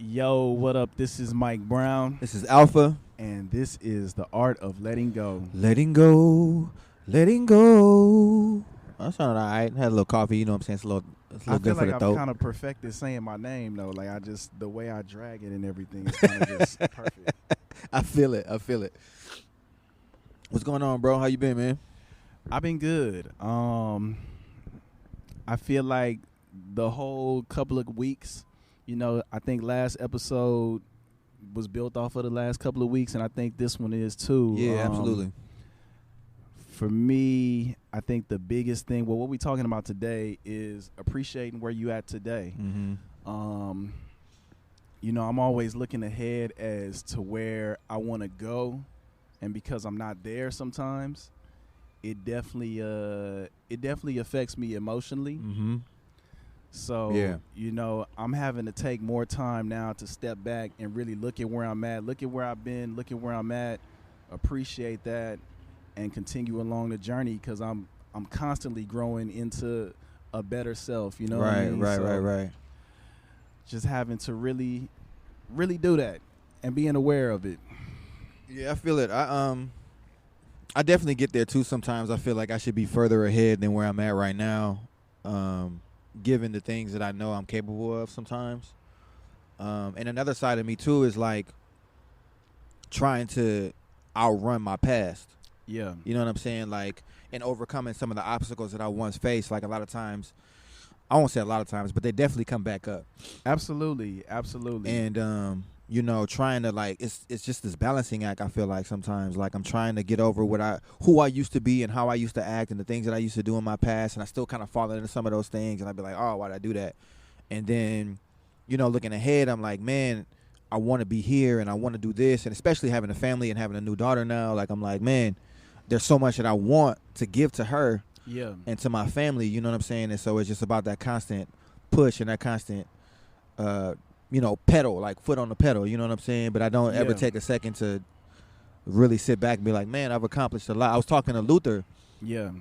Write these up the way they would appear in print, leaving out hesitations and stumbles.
Yo, what up? This is Mike Brown, This is Alpha. and this is The Art of Letting Go. Letting go. Letting go. That sounded all right. Had a little coffee, you know what I'm saying? It's a little I good feel for like the I've throat. kind of perfected saying my name, though. Like, the way I drag it and everything is kind of just perfect. I feel it. What's going on, bro? How you been, man? I've been good. I feel like the whole couple of weeks, I think last episode was built off of the last couple of weeks, and I think this one is too. Yeah, absolutely. For me, I think the biggest thing, what we're talking about today is appreciating where you at today. Mm-hmm. I'm always looking ahead as to where I want to go, and because I'm not there sometimes, it definitely affects me emotionally. Mm-hmm. So, Yeah. I'm having to take more time now to step back and really look at where I'm at, look at where I've been, look at where I'm at, appreciate that, and continue along the journey, because I'm constantly growing into a better self. You know what I mean? Right. Just having to really, really do that and being aware of it. Yeah, I feel it. I definitely get there too. Sometimes I feel like I should be further ahead than where I'm at right now, given the things that I know I'm capable of sometimes. And another side of me too is like trying to outrun my past. Yeah. You know what I'm saying? Like, and overcoming some of the obstacles that I once faced. Like a lot of times, I won't say a lot of times, but they definitely come back up. Absolutely. And trying to like it's just this balancing act. I feel like sometimes like I'm trying to get over who I used to be and how I used to act and the things that I used to do in my past, and I still kind of fall into some of those things, and I'd be like, oh, why did I do that? And then, looking ahead, I'm like, man, I want to be here and I want to do this, and especially having a family and having a new daughter now, like I'm like, man, there's so much that I want to give to her Yeah. and to my family, you know what I'm saying? And so it's just about that constant push and that constant pedal, like foot on the pedal, you know what I'm saying? But I don't ever take a second to really sit back and be like, man, I've accomplished a lot. I was talking to Luther. Yeah.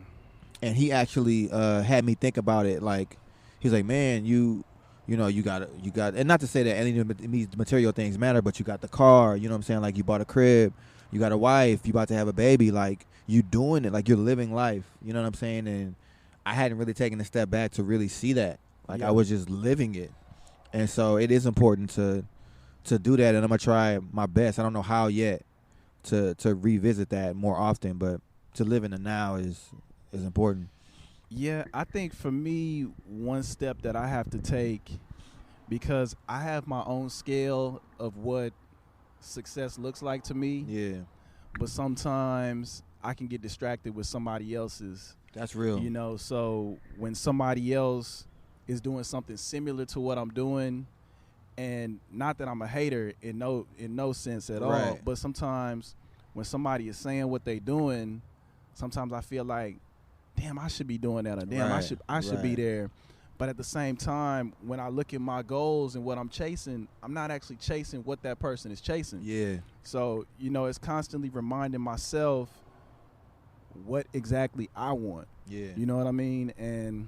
And he actually had me think about it. Like, he's like, man, you got, and not to say that any of these material things matter, but you got the car, you know what I'm saying? Like, you bought a crib, you got a wife, you about to have a baby, like, you doing it, like, you're living life, you know what I'm saying? And I hadn't really taken a step back to really see that. Like, I was just living it. And so it is important to do that, and I'm going to try my best. I don't know how yet to revisit that more often, but to live in the now is important. Yeah, I think for me, one step that I have to take, because I have my own scale of what success looks like to me. Yeah. But sometimes I can get distracted with somebody else's. That's real. So when somebody else is doing something similar to what I'm doing, and not that I'm a hater in no sense at all, but sometimes when somebody is saying what they doing, sometimes I feel like, damn, I should be doing that, or damn, I should be there. But at the same time, when I look at my goals and what I'm chasing, I'm not actually chasing what that person is chasing. Yeah. So, it's constantly reminding myself what exactly I want. Yeah. You know what I mean? And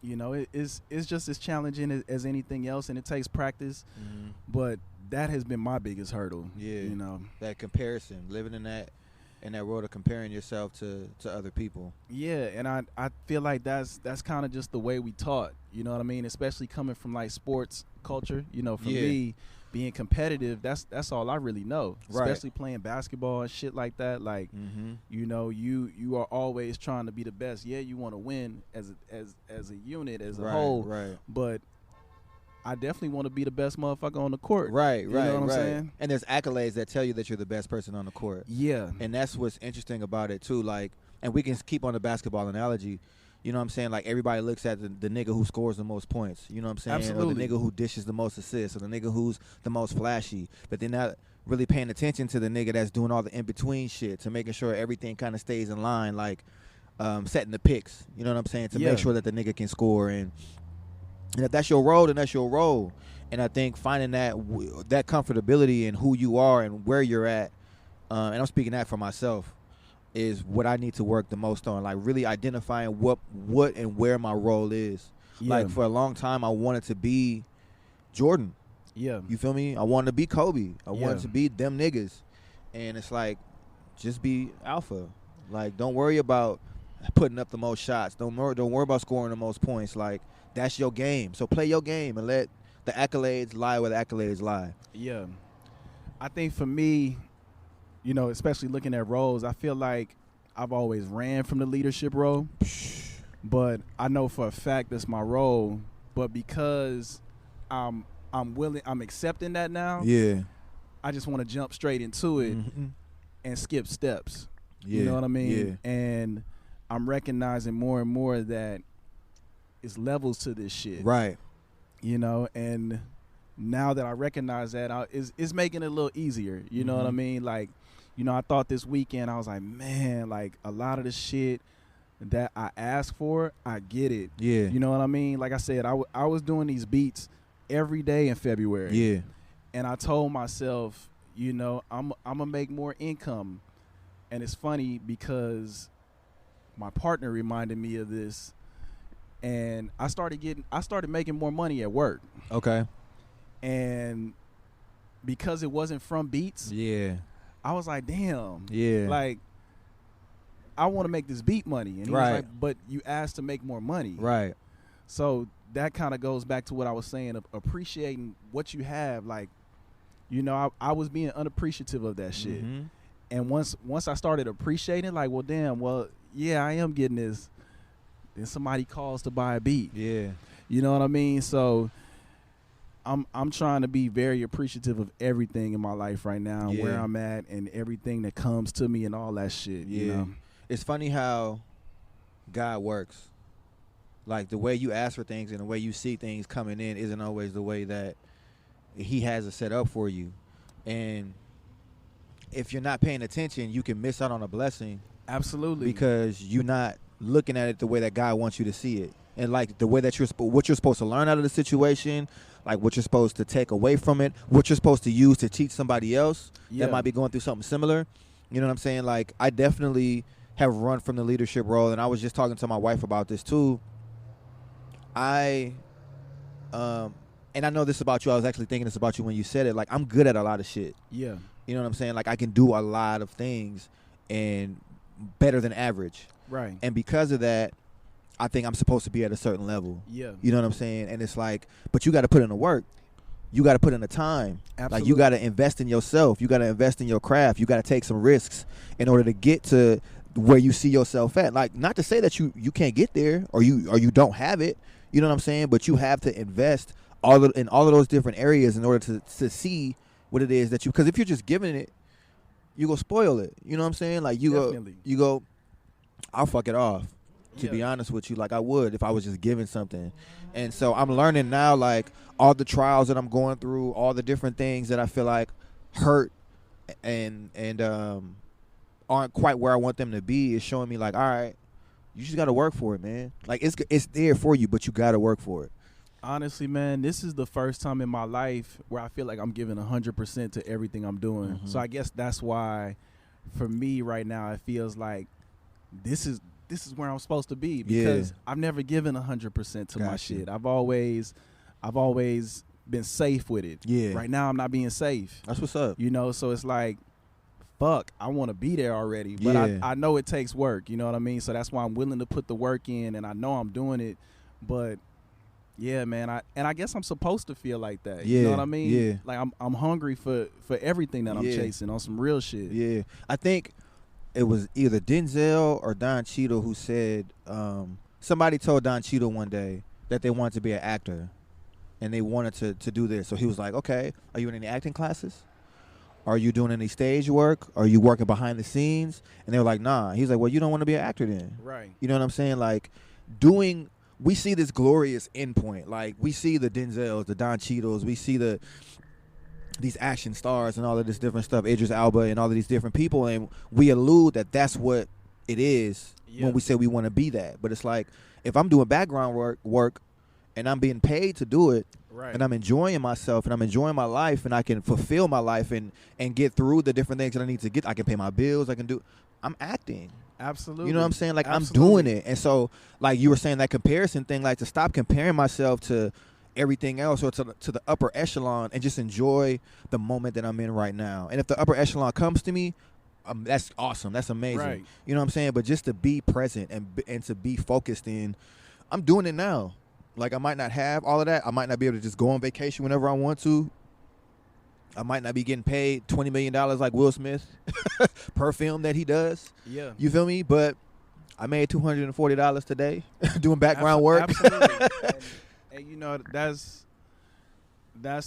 it's just as challenging as anything else, and it takes practice. Mm-hmm. But that has been my biggest hurdle. Yeah. That comparison, living in that world of comparing yourself to other people. Yeah, and I feel like that's kind of just the way we taught. You know what I mean? Especially coming from like sports culture. For me, being competitive, that's all I really know. Right. Especially playing basketball and shit like that. Like, you are always trying to be the best. Yeah, you want to win as a unit, as a whole. Right. But I definitely want to be the best motherfucker on the court. Right. You know what I'm saying? And there's accolades that tell you that you're the best person on the court. Yeah. And that's what's interesting about it too. Like, and we can keep on the basketball analogy. You know what I'm saying? Like, everybody looks at the nigga who scores the most points. You know what I'm saying? Absolutely. Or the nigga who dishes the most assists, or the nigga who's the most flashy. But they're not really paying attention to the nigga that's doing all the in-between shit, to making sure everything kind of stays in line, like setting the picks. You know what I'm saying? To make sure that the nigga can score. And if that's your role, then that's your role. And I think finding that comfortability in who you are and where you're at, and I'm speaking that for myself, is what I need to work the most on. Like, really identifying what and where my role is. Yeah. Like, for a long time, I wanted to be Jordan. Yeah. You feel me? I wanted to be Kobe. I wanted to be them niggas. And it's like, just be alpha. Like, don't worry about putting up the most shots. Don't worry about scoring the most points. Like, that's your game. So play your game and let the accolades lie where the accolades lie. Yeah. I think for me, you know, especially looking at roles, I feel like I've always ran from the leadership role. But I know for a fact that's my role. But because I'm accepting that now. Yeah. I just want to jump straight into it and skip steps. Yeah. You know what I mean? Yeah. And I'm recognizing more and more that it's levels to this shit. Right. You know, and now that I recognize that, it's making it a little easier. You know what I mean? Like, you know, I thought this weekend, I was like, man, like a lot of the shit that I asked for, I get it. Yeah. You know what I mean? Like I said, I was doing these beats every day in February. Yeah. And I told myself, you know, I'm gonna make more income. And it's funny because my partner reminded me of this, and I started making more money at work. Okay. And because it wasn't from beats, yeah, I was like, damn. Yeah. Like, I want to make this beat money. And he was like, but you asked to make more money. Right. So that kind of goes back to what I was saying of appreciating what you have. Like, you know, I was being unappreciative of that shit. And once I started appreciating, like, well, damn, well, yeah, I am getting this. Then somebody calls to buy a beat. Yeah. You know what I mean? So I'm trying to be very appreciative of everything in my life right now, where I'm at, and everything that comes to me and all that shit. Yeah. You know? It's funny how God works. Like, the way you ask for things and the way you see things coming in isn't always the way that he has it set up for you. And if you're not paying attention, you can miss out on a blessing. Absolutely. Because you're not looking at it the way that God wants you to see it. And, like, the way that what you're supposed to learn out of the situation, like what you're supposed to take away from it, what you're supposed to use to teach somebody else that might be going through something similar. You know what I'm saying? Like, I definitely have run from the leadership role, and I was just talking to my wife about this too. And I know this about you. I was actually thinking this about you when you said it. Like, I'm good at a lot of shit. Yeah. You know what I'm saying? Like, I can do a lot of things and better than average. Right. And because of that, I think I'm supposed to be at a certain level. Yeah. You know what I'm saying? And it's like, but you got to put in the work. You got to put in the time. Absolutely. Like, you got to invest in yourself. You got to invest in your craft. You got to take some risks in order to get to where you see yourself at. Like, not to say that you can't get there or you don't have it. You know what I'm saying? But you have to invest in all of those different areas in order to see what it is that you, because if you're just giving it, you go spoil it. You know what I'm saying? Like, you go, I'll fuck it off. To be honest with you, like I would if I was just giving something. And so I'm learning now, like, all the trials that I'm going through, all the different things that I feel like hurt and aren't quite where I want them to be is showing me, like, all right, you just got to work for it, man. Like, it's there for you, but you got to work for it. Honestly, man, this is the first time in my life where I feel like I'm giving 100% to everything I'm doing. So I guess that's why, for me right now, it feels like this is where I'm supposed to be, because I've never given 100% to my shit. I've always been safe with it. Yeah. Right now, I'm not being safe. That's what's up. You know, so it's like, fuck, I want to be there already. But I know it takes work. You know what I mean? So that's why I'm willing to put the work in, and I know I'm doing it. But yeah, man, I guess I'm supposed to feel like that. You know what I mean? Yeah. Like, I'm hungry for everything that I'm chasing on some real shit. Yeah. I think it was either Denzel or Don Cheadle who said, somebody told Don Cheadle one day that they wanted to be an actor and they wanted to do this. So he was like, okay, are you in any acting classes? Are you doing any stage work? Are you working behind the scenes? And they were like, nah. He's like, well, you don't want to be an actor then. Right. You know what I'm saying? Like, we see this glorious endpoint. Like, we see the Denzels, the Don Cheadles, we see these action stars and all of this different stuff, Idris Elba and all of these different people, and we allude that that's what it is when we say we want to be that. But it's like, if I'm doing background work and I'm being paid to do it, and I'm enjoying myself and I'm enjoying my life and I can fulfill my life and get through the different things that I need to get, I can pay my bills, I'm acting. Absolutely. You know what I'm saying? Like, absolutely. I'm doing it. And so, like you were saying, that comparison thing, like, to stop comparing myself to everything else or to the upper echelon and just enjoy the moment that I'm in right now. And if the upper echelon comes to me, that's awesome. That's amazing. Right. You know what I'm saying? But just to be present and to be focused in, I'm doing it now. Like, I might not have all of that. I might not be able to just go on vacation whenever I want to. I might not be getting paid $20 million like Will Smith per film that he does. Yeah. You feel me? But I made $240 today doing background work. Absolutely. and you know, that's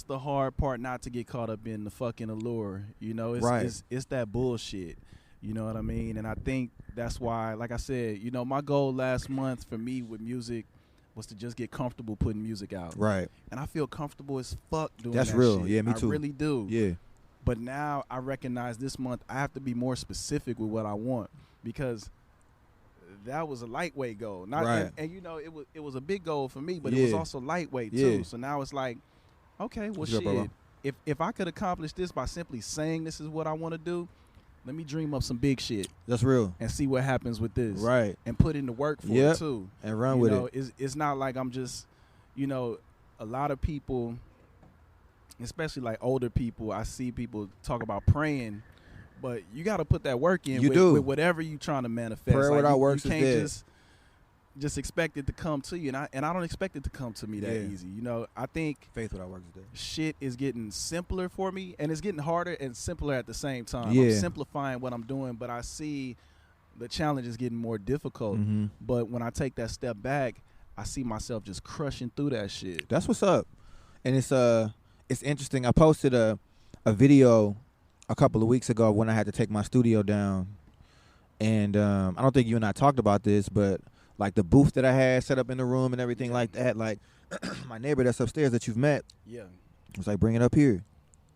the hard part, not to get caught up in the fucking allure. You know, it's that bullshit. You know what I mean? And I think that's why, like I said, you know, my goal last month for me with music was to just get comfortable putting music out. Right. And I feel comfortable as fuck doing that's that real. shit. Yeah, me too. I really do. Yeah. But now I recognize this month I have to be more specific with what I want, because that was a lightweight goal. Right. And you know, it was a big goal for me, but it was also lightweight too. So now it's like, okay, well, shit. If I could accomplish this by simply saying this is what I want to do, let me dream up some big shit. That's real. And see what happens with this. Right. And put in the work for it too. And run with it. It's not like I'm just, you know, a lot of people, especially like older people, I see people talk about praying, but you got to put that work in with whatever you're trying to manifest. Prayer without works is dead. You can't just expect it to come to you. And I don't expect it to come to me that easy. You know, I think faith without works is dead. Shit is getting simpler for me, and it's getting harder and simpler at the same time. Yeah. I'm simplifying what I'm doing, but I see the challenge is getting more difficult. Mm-hmm. But when I take that step back, I see myself just crushing through that shit. That's what's up. And it's interesting. I posted a video a couple of weeks ago when I had to take my studio down. And I don't think you and I talked about this, but like the booth that I had set up in the room and everything like that, like my neighbor that's upstairs that you've met, was like, bring it up here.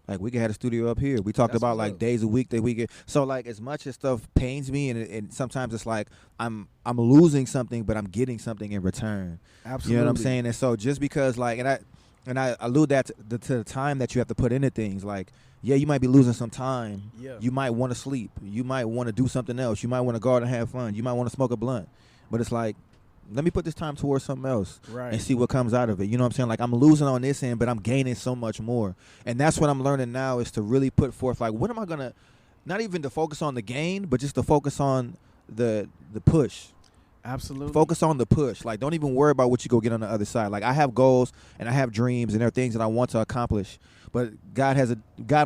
Like, we could have a studio up here. We talked about like days a week that we get. So like, as much as stuff pains me, and sometimes it's like I'm losing something, but I'm getting something in return. Absolutely. You know what I'm saying? And so just because like, and I allude that to the time that you have to put into things. Like, yeah, you might be losing some time. Yeah. You might want to sleep. You might want to do something else. You might want to go out and have fun. You might want to smoke a blunt. But it's like, let me put this time towards something else and see what comes out of it. You know what I'm saying? Like, I'm losing on this end, but I'm gaining so much more. And that's what I'm learning now, is to really put forth, like, what am I going to, not even to focus on the gain, but just to focus on the push. Absolutely. Focus on the push. Like, don't even worry about what you go get on the other side. Like, I have goals and I have dreams and there are things that I want to accomplish, but God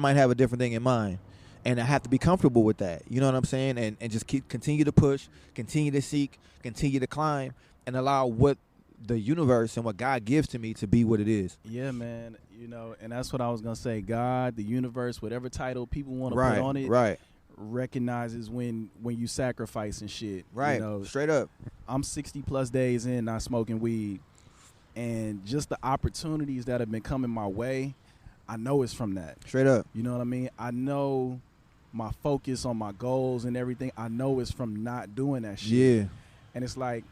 might have a different thing in mind. And I have to be comfortable with that. You know what I'm saying? And just continue to push, continue to seek, continue to climb, and allow what the universe and what God gives to me to be what it is. Yeah, man. You know, and that's what I was going to say. God, the universe, whatever title people want to put on it, recognizes when you sacrifice and shit. Right. You know, straight up. I'm 60 plus days in not smoking weed, and just the opportunities that have been coming my way, I know it's from that. Straight up. You know what I mean? I know my focus on my goals and everything, I know it's from not doing that shit. Yeah. And it's like,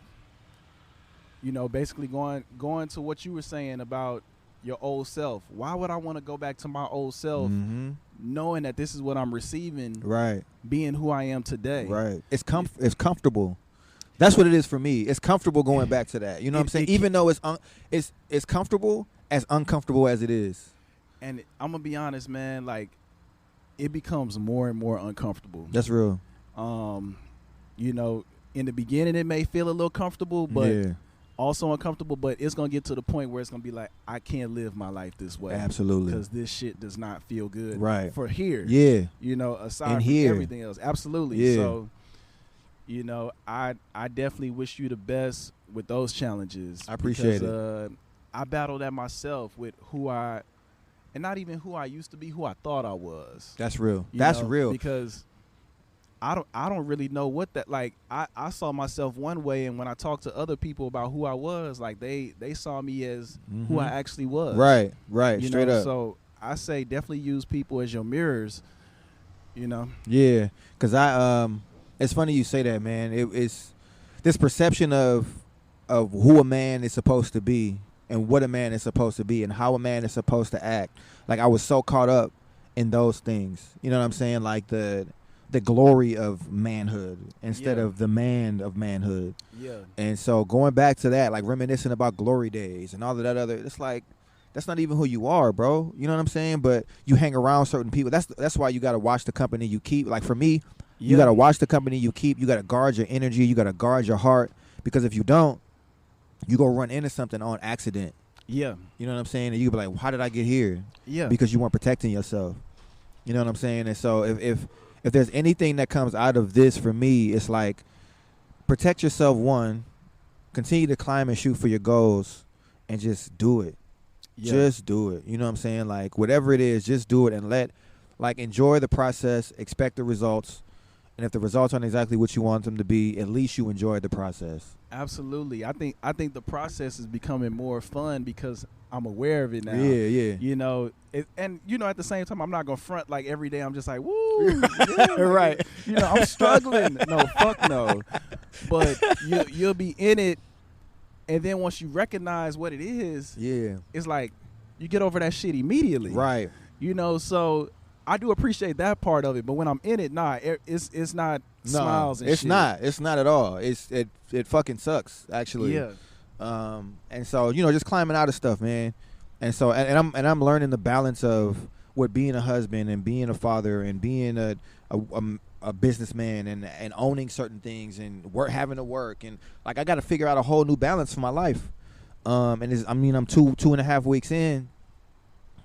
you know, basically going to what you were saying about your old self. Why would I want to go back to my old self, knowing that this is what I'm receiving, being who I am today? Right. It's comfortable. That's what it is for me. It's comfortable going back to that. You know what I'm saying? Even though it's comfortable, as uncomfortable as it is. And I'm going to be honest, man, like, it becomes more and more uncomfortable. That's real. You know, in the beginning it may feel a little comfortable, but also uncomfortable, but it's going to get to the point where it's going to be like, I can't live my life this way. Absolutely. Because this shit does not feel good. Right. For here. Yeah. You know, aside from everything else. Absolutely. Yeah. So, you know, I definitely wish you the best with those challenges. I appreciate it. I battled that myself with and not even who I used to be, who I thought I was. That's real. That's real. Because I don't really know what that, like, I saw myself one way, and when I talked to other people about who I was, like, they saw me as who I actually was. Right. You Straight know? up. So I say definitely use people as your mirrors, you know. Yeah, because it's funny you say that, man. It's this perception of who a man is supposed to be and what a man is supposed to be and how a man is supposed to act. Like, I was so caught up in those things. You know what I'm saying? Like the glory of manhood instead of the man of manhood. Yeah. And so going back to that, like reminiscing about glory days and all of that other, it's like, that's not even who you are, bro. You know what I'm saying? But you hang around certain people. That's why you got to watch the company you keep. Like for me, you got to watch the company you keep. You got to guard your energy. You got to guard your heart, because if you don't, you go run into something on accident. Yeah. You know what I'm saying? And you be like, well, how did I get here? Yeah. Because you weren't protecting yourself. You know what I'm saying? And so if there's anything that comes out of this for me, it's like, protect yourself, one, continue to climb and shoot for your goals, and just do it. Yeah. Just do it. You know what I'm saying? Like, whatever it is, just do it and enjoy the process, expect the results. And if the results aren't exactly what you want them to be, at least you enjoyed the process. Absolutely. I think the process is becoming more fun because I'm aware of it now. Yeah. You know, and you know, at the same time, I'm not gonna front like every day. I'm just like, woo, yeah, right. You know, I'm struggling. No, fuck no. But you'll be in it, and then once you recognize what it is, it's like you get over that shit immediately. Right. You know, so I do appreciate that part of it, but when I'm in it, it's not smiles and shit. It's not at all. It fucking sucks, actually. Yeah. And so, you know, just climbing out of stuff, man. And so, and I'm learning the balance of what being a husband and being a father and being a businessman and owning certain things and having to work, and like I got to figure out a whole new balance for my life. I'm 2.5 weeks in,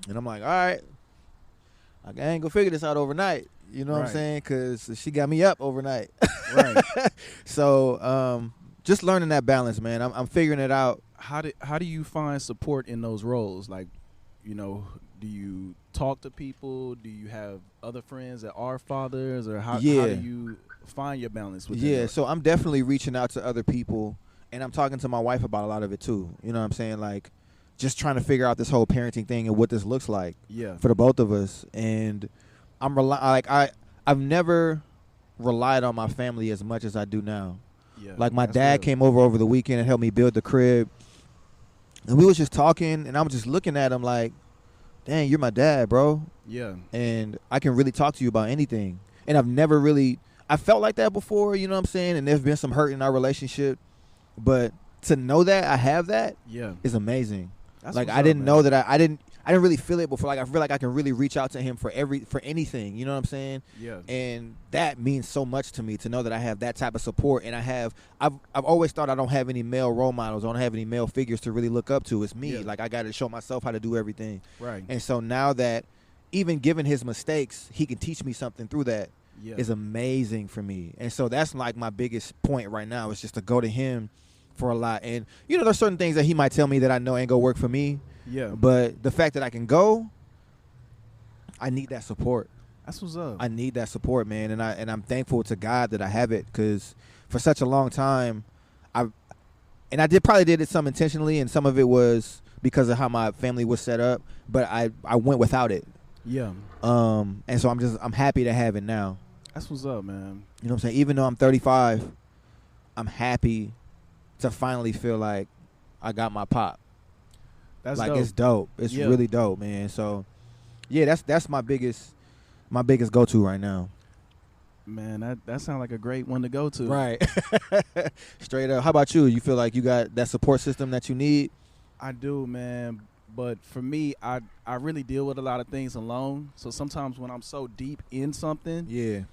and I'm like, all right. I ain't gonna figure this out overnight. You know what I'm saying? Because she got me up overnight. Right. So just learning that balance, man. I'm figuring it out. How do you find support in those roles? Like, you know, do you talk to people? Do you have other friends that are fathers? Or how do you find your balance with that? So I'm definitely reaching out to other people, and I'm talking to my wife about a lot of it too. You know what I'm saying? Like, just trying to figure out this whole parenting thing and what this looks like for the both of us. And I've never relied on my family as much as I do now. Yeah, like my dad came over the weekend and helped me build the crib. And we was just talking, and I was just looking at him like, dang, you're my dad, bro. Yeah. And I can really talk to you about anything. And I felt like that before, you know what I'm saying? And there's been some hurt in our relationship. But to know that I have that is amazing. That's like I didn't know that I didn't really feel it before. Like I feel like I can really reach out to him for anything. You know what I'm saying? Yeah. And that means so much to me to know that I have that type of support. And I've always thought I don't have any male role models. I don't have any male figures to really look up to. It's me. Yeah. Like I got to show myself how to do everything. Right. And so now that even given his mistakes, he can teach me something through that. Yeah. Is amazing for me. And so that's like my biggest point right now is just to go to him for a lot. And you know, there's certain things that he might tell me that I know ain't gonna work for me. Yeah. But the fact that I can go, I need that support. That's what's up. I need that support, man, and I'm thankful to God that I have it, because for such a long time, I probably did it some intentionally, and some of it was because of how my family was set up. But I went without it. Yeah. And so I'm happy to have it now. That's what's up, man. You know what I'm saying? Even though I'm 35, I'm happy to finally feel like I got my pop. That's like dope. It's dope. It's really dope, man. So yeah, that's my biggest go-to right now. Man, that sounds like a great one to go to. Right. Straight up. How about you? You feel like you got that support system that you need? I do, man. But for me, I really deal with a lot of things alone. So sometimes when I'm so deep in something,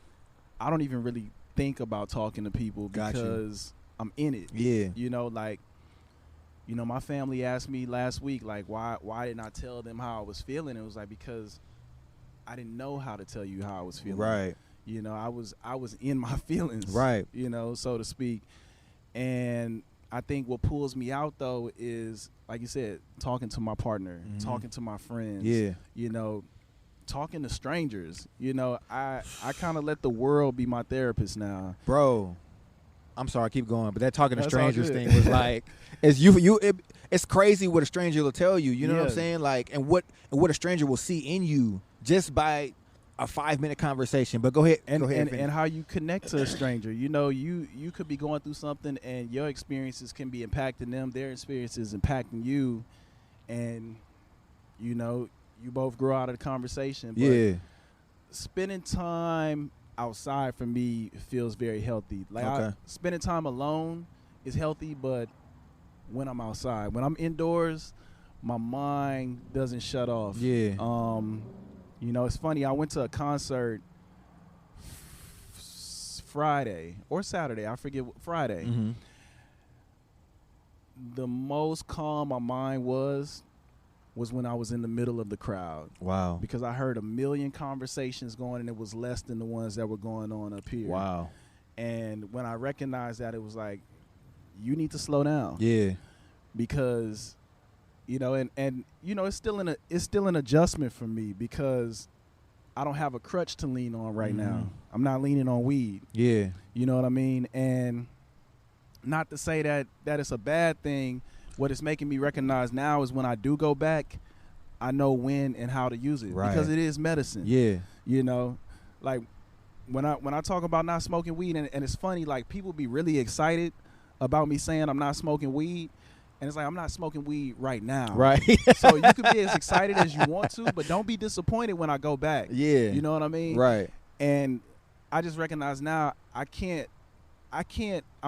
I don't even really think about talking to people because I'm in it. Yeah. You know, like, you know, my family asked me last week, like, why didn't I tell them how I was feeling? It was like, because I didn't know how to tell you how I was feeling. Right. You know, I was in my feelings. Right. You know, so to speak. And I think what pulls me out, though, is, like you said, talking to my partner, talking to my friends. Yeah. You know, talking to strangers. You know, I kind of let the world be my therapist now. Bro, I'm sorry, I keep going, but that talking to strangers thing was like, it's crazy what a stranger will tell you. You know what I'm saying? Like, and what a stranger will see in you just by a 5-minute conversation. But go ahead, and how you connect to a stranger. You know, you could be going through something, and your experiences can be impacting them. Their experiences impacting you, and you know, you both grow out of the conversation. But spending time outside for me feels very healthy. Like spending time alone is healthy, but when I'm outside, when I'm indoors, my mind doesn't shut off. Yeah. You know, it's funny. I went to a concert Friday or Saturday. I forget. Friday. Mm-hmm. The most calm my mind was when I was in the middle of the crowd. Wow. Because I heard a million conversations going, and it was less than the ones that were going on up here. Wow. And when I recognized that, it was like, you need to slow down. Yeah. Because, you know, and you know, it's still an adjustment for me because I don't have a crutch to lean on right now. I'm not leaning on weed. Yeah. You know what I mean? And not to say that it's a bad thing. What it's making me recognize now is when I do go back, I know when and how to use it. Right. Because it is medicine. Yeah. You know, like when I talk about not smoking weed, and it's funny, like people be really excited about me saying I'm not smoking weed. And it's like, I'm not smoking weed right now. Right. So you can be as excited as you want to, but don't be disappointed when I go back. Yeah. You know what I mean? Right. And I just recognize now I'm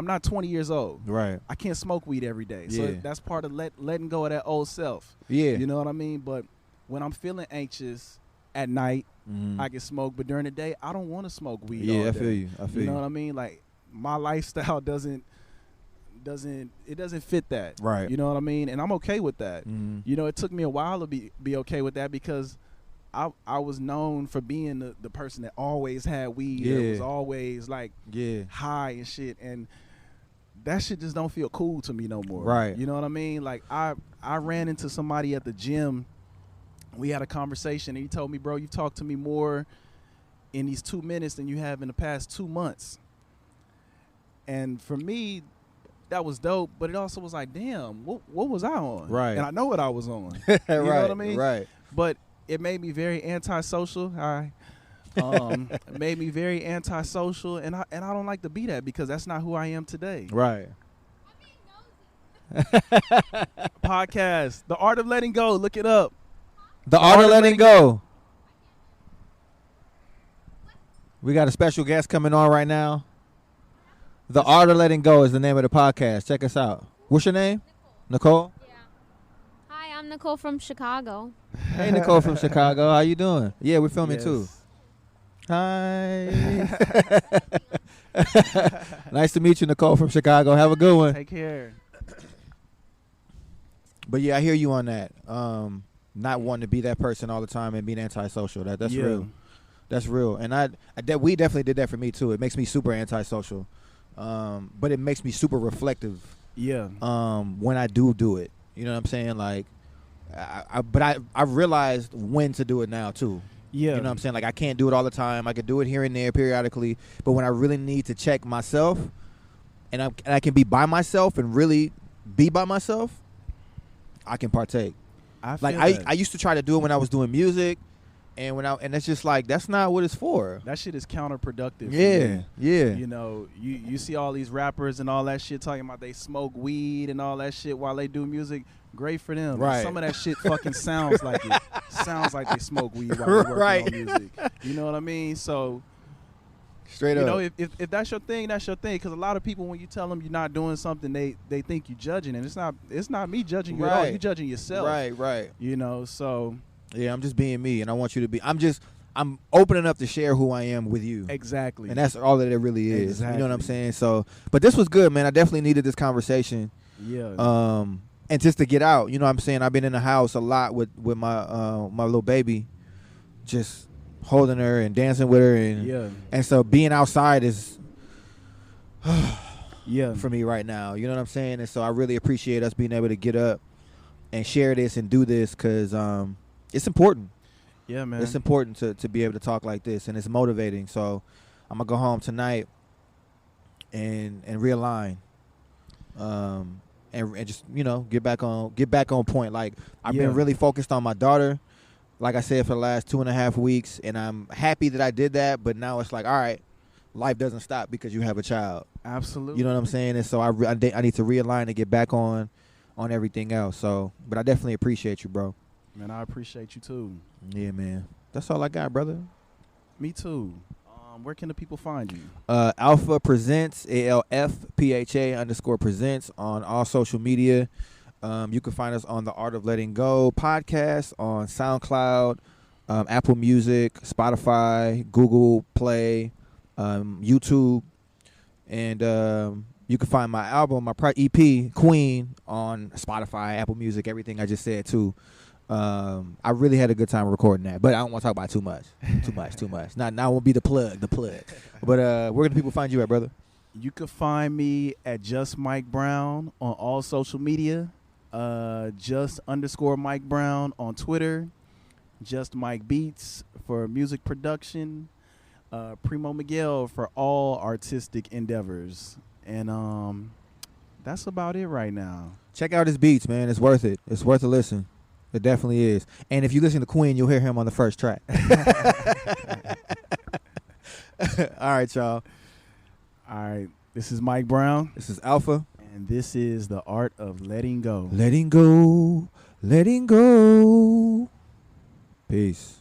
not 20 years old. Right. I can't smoke weed every day. Yeah. So that's part of letting go of that old self. Yeah. You know what I mean? But when I'm feeling anxious at night, Mm-hmm. I can smoke. But during the day, I don't want to smoke weed Yeah, all I day. feel you. I feel You know you. what I mean? Like my lifestyle doesn't fit that. Right. You know what I mean? And I'm okay with that. Mm-hmm. You know, it took me a while to be okay with that because I was known for being the person that always had weed. Yeah. That was always like Yeah. high and shit. And that shit just don't feel cool to me no more. Right. You know what I mean? Like I ran into somebody at the gym. We had a conversation and he told me, bro, you've talked to me more in these 2 minutes than you have in the past 2 months. And for me, that was dope, but it also was like, damn, what was I on? Right. And I know what I was on. You know what I mean? Right. But it made me very antisocial. It made me very antisocial, and I don't like to be that because that's not who I am today. Right. Podcast, The Art of Letting Go. Look it up. The Art of Letting Go. We got a special guest coming on right now. The Art of Letting Go is the name of the podcast. Check us out. What's your name? Nicole? Yeah. Hi, I'm Nicole from Chicago. Hey, Nicole from Chicago. How you doing? Yeah, we're filming Yes. too. Hi. Nice to meet you, Nicole from Chicago. Have a good one. Take care. But yeah, I hear you on that. Not wanting to be that person all the time and being antisocial. That's Yeah. real. That's real. And we definitely did that for me too. It makes me super antisocial. But it makes me super reflective. Yeah. When I do it. You know what I'm saying? Like, I realized when to do it now too. Yeah. You know what I'm saying? Like, I can't do it all the time. I could do it here and there periodically. But when I really need to check myself and I can be by myself and really be by myself, I can partake. I used to try to do it when I was doing music, and it's just like, that's not what it's for. That shit is counterproductive. Yeah, for me. yeah. You know, you see all these rappers and all that shit talking about they smoke weed and all that shit while they do music. Great for them. Right. Some of that shit fucking sounds like it. Sounds like they smoke weed while they're working Right. on music. You know what I mean? So, Straight you up. know, if that's your thing, that's your thing. Because a lot of people, when you tell them you're not doing something, they think you're judging, and it's not me judging you at all. Right. You're judging yourself. Right. You know, so Yeah, I'm just being me, and I want you to be. I'm open enough to share who I am with you. exactly. And that's all that it really is. You know what I'm Exactly. saying? So, but this was good, man. I definitely needed this conversation. yeah. And just to get out, you know what I'm saying? I've been in the house a lot with my little baby, just holding her and dancing with her, and so being outside is Yeah. for me right now. You know what I'm saying? And so I really appreciate us being able to get up and share this and do this because it's important. Yeah, man. It's important to be able to talk like this, and it's motivating. So I'm gonna go home tonight and realign, and just, you know, get back on point. Like, I've Yeah. been really focused on my daughter, like I said, for the last 2.5 weeks, and I'm happy that I did that. But now it's like, all right, life doesn't stop because you have a child. Absolutely. You know what I'm saying? And so I need to realign and get back on everything else. So, but I definitely appreciate you, bro. Man, I appreciate you too. Yeah, man. That's all I got, brother. Me too. Where can the people find you? Alpha Presents, ALFPHA _ presents on all social media. You can find us on the Art of Letting Go podcast on SoundCloud, Apple Music, Spotify, Google Play, YouTube, and you can find my album, my EP, Queen, on Spotify, Apple Music, everything I just said too. I really had a good time recording that, but I don't want to talk about it too much. Too much. Now won't be the plug. But where can people find you at, brother? You can find me at Just Mike Brown on all social media. Just_Mike Brown on Twitter. Just Mike Beats for music production. Primo Miguel for all artistic endeavors. And that's about it right now. Check out his beats, man. It's worth it. It's worth a listen. It definitely is. And if you listen to Queen, you'll hear him on the first track. All right, y'all. All right. This is Mike Brown. This is Alpha. And this is The Art of Letting Go. Letting go. Letting go. Peace.